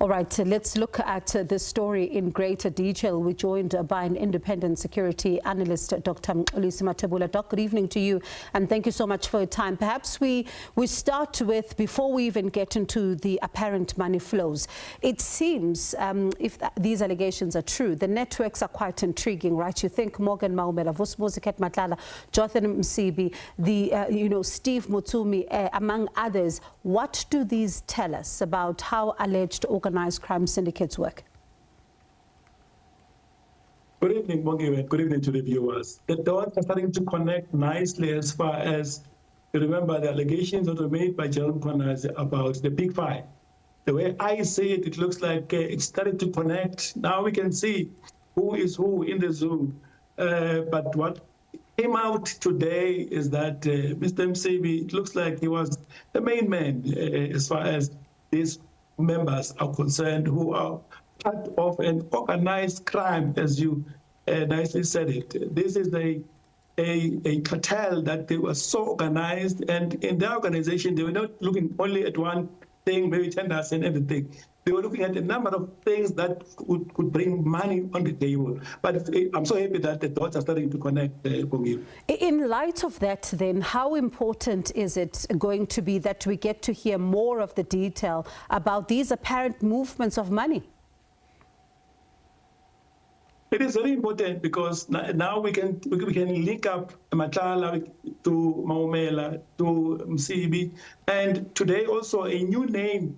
All right, let's look at this story in greater detail. We're joined by an independent security analyst, Dr. Mxolisi Mathebula. Doc, good evening to you, and thank you so much for your time. Perhaps we start with, before we even get into the apparent money flows, it seems, if these allegations are true, the networks are quite intriguing, right? You think Morgan Maumela, Mswazi Matlala, Jonathan Msibi, the Steve Mutsumi, among others. What do these tell us about how alleged organized crime syndicates work? Good evening, Bongiwe. Good evening to the viewers. The dots are starting to connect nicely as far as you remember the allegations that were made by General Mkhonazi about the Big Five. The way I see it, it looks like it started to connect. Now we can see who is who in the Zoom. But what came out today is that Mr. Msibi, it looks like he was the main man as far as these members are concerned, who are part of an organized crime, as you nicely said it. This is a cartel that they were so organized, and in their organization, they were not looking only at one thing, maybe tenders and everything. They were looking at a number of things that could bring money on the table. But I'm so happy that the dots are starting to connect. In light of that, then, how important is it going to be that we get to hear more of the detail about these apparent movements of money? It is very important because now we can link up Matlala to Maumela, to Msibi, and today also a new name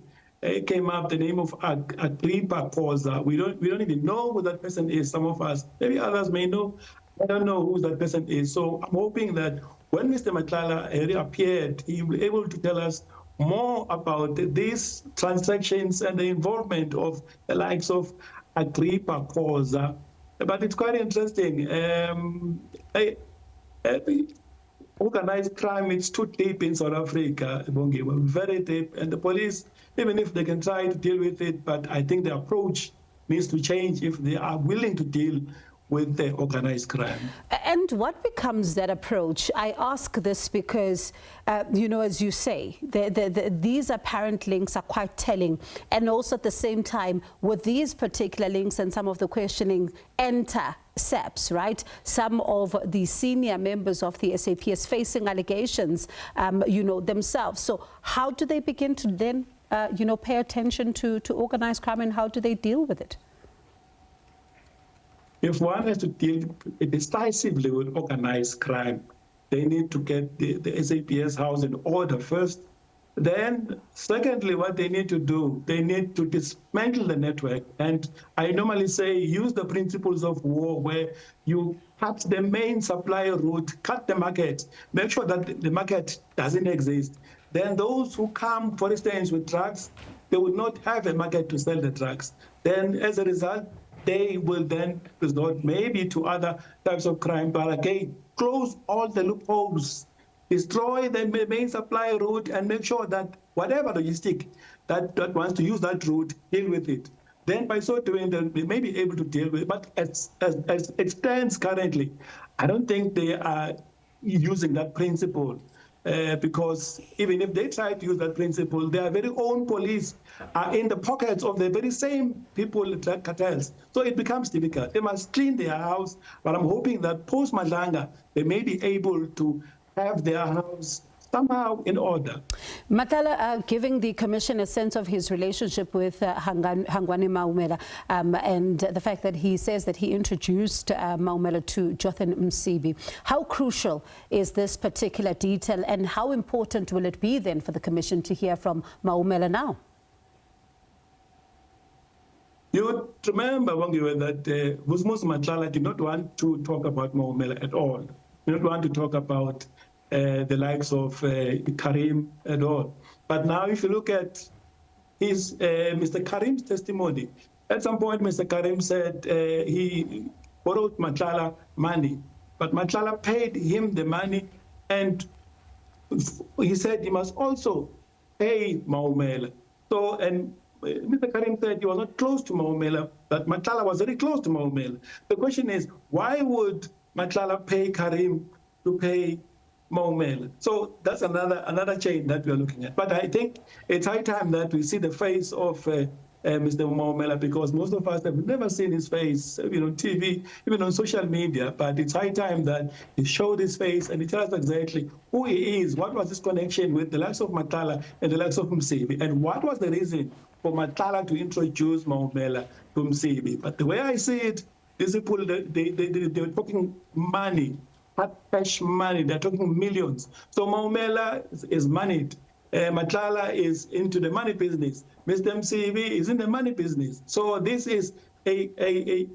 came up, the name of Agrippa Khoza. We don't even know who that person is. Some of us, maybe others may know. I don't know who that person is. So I'm hoping that when Mr. Matlala reappeared, he will be able to tell us more about these transactions and the involvement of the likes of Agrippa Khoza. But it's quite interesting. Organized crime, it's too deep in South Africa, very deep. And the police, even if they can try to deal with it, but I think the approach needs to change if they are willing to deal with the organized crime. And what becomes that approach? I ask this because, as you say, these apparent links are quite telling. And also at the same time, with these particular links and some of the questioning enter SABC, right? Some of the senior members of the SAPS facing allegations, themselves. So how do they begin to then, pay attention to organized crime, and how do they deal with it? If one has to deal decisively with organized crime, they need to get the SAPS house in order first. Then, secondly, what they need to do, they need to dismantle the network. And I normally say use the principles of war, where you cut the main supply route, cut the market, make sure that the market doesn't exist. Then those who come, for instance, with drugs, they will not have a market to sell the drugs. Then, as a result, they will then resort maybe to other types of crime, but again, close all the loopholes, destroy the main supply route, and make sure that whatever logistic that wants to use that route, deal with it. Then by so doing, they may be able to deal with it. But as it stands currently, I don't think they are using that principle. Because even if they try to use that principle, their very own police are in the pockets of the very same people like cartels. So it becomes difficult. They must clean their house, but I'm hoping that post-Madlanga, they may be able to have their house somehow in order. Matlala, giving the Commission a sense of his relationship with Hangwani Maumela and the fact that he says that he introduced Maumela to Jonathan Msibi. How crucial is this particular detail, and how important will it be then for the Commission to hear from Maumela now? You remember, Bongiwe, that Mswazi Matlala did not want to talk about Maumela at all. He did not want to talk about the likes of Karim at all. But now if you look at his Mr. Karim's testimony, at some point Mr. Karim said he borrowed Matlala money, but Matlala paid him the money, and he said he must also pay Maumela. So, and Mr. Karim said he was not close to Maumela, but Matlala was very close to Maumela. The question is, why would Matlala pay Karim to pay Maumela? So that's another chain that we are looking at. But I think it's high time that we see the face of Mr. Maumela, because most of us have never seen his face, on TV, even on social media. But it's high time that he showed his face and he tells us exactly who he is, what was his connection with the likes of Matlala and the likes of Msibi, and what was the reason for Matlala to introduce Maumela to Msibi. But the way I see it, these people, they're talking money, hard cash money, they're talking millions. So Maumela is moneyed. Matlala is into the money business. Mr. Msibi is in the money business. So this is a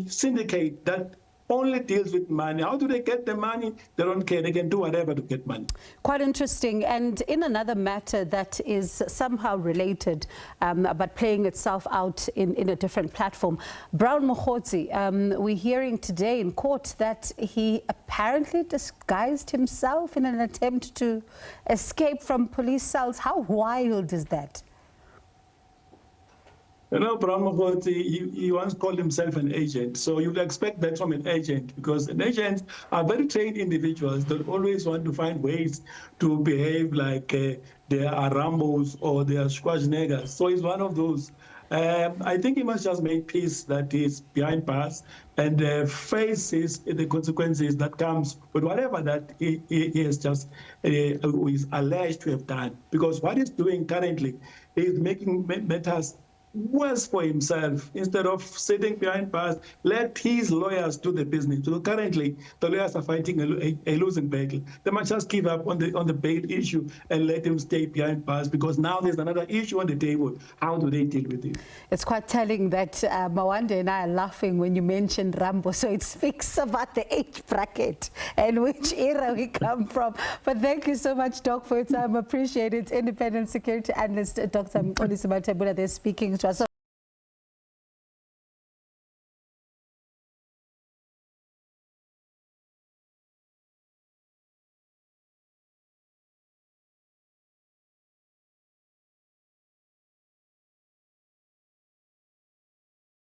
syndicate that only deals with money. How do they get the money? They don't care. They can do whatever to get money. Quite interesting. And in another matter that is somehow related, but playing itself out in a different platform, Brown Mswazi, we're hearing today in court that he apparently disguised himself in an attempt to escape from police cells. How wild is that? Brown Mswazi, he once called himself an agent. So you'd expect that from an agent, because an agent are very trained individuals that always want to find ways to behave like they are Rambos or they are Schwarzeneggers. So he's one of those. I think he must just make peace that he's behind bars and faces the consequences that comes with whatever that he has just is alleged to have done. Because what he's doing currently is making matters worse for himself. Instead of sitting behind bars, let his lawyers do the business. So currently, the lawyers are fighting a losing battle. They must just give up on the bail issue and let him stay behind bars, because now there's another issue on the table. How do they deal with it? It's quite telling that Mawande and I are laughing when you mentioned Rambo, so it speaks about the age bracket and which era we come from. But thank you so much, Doc, for your time. Appreciate it. Independent Security Analyst Dr. Mxolisi Mathebula, they're speaking to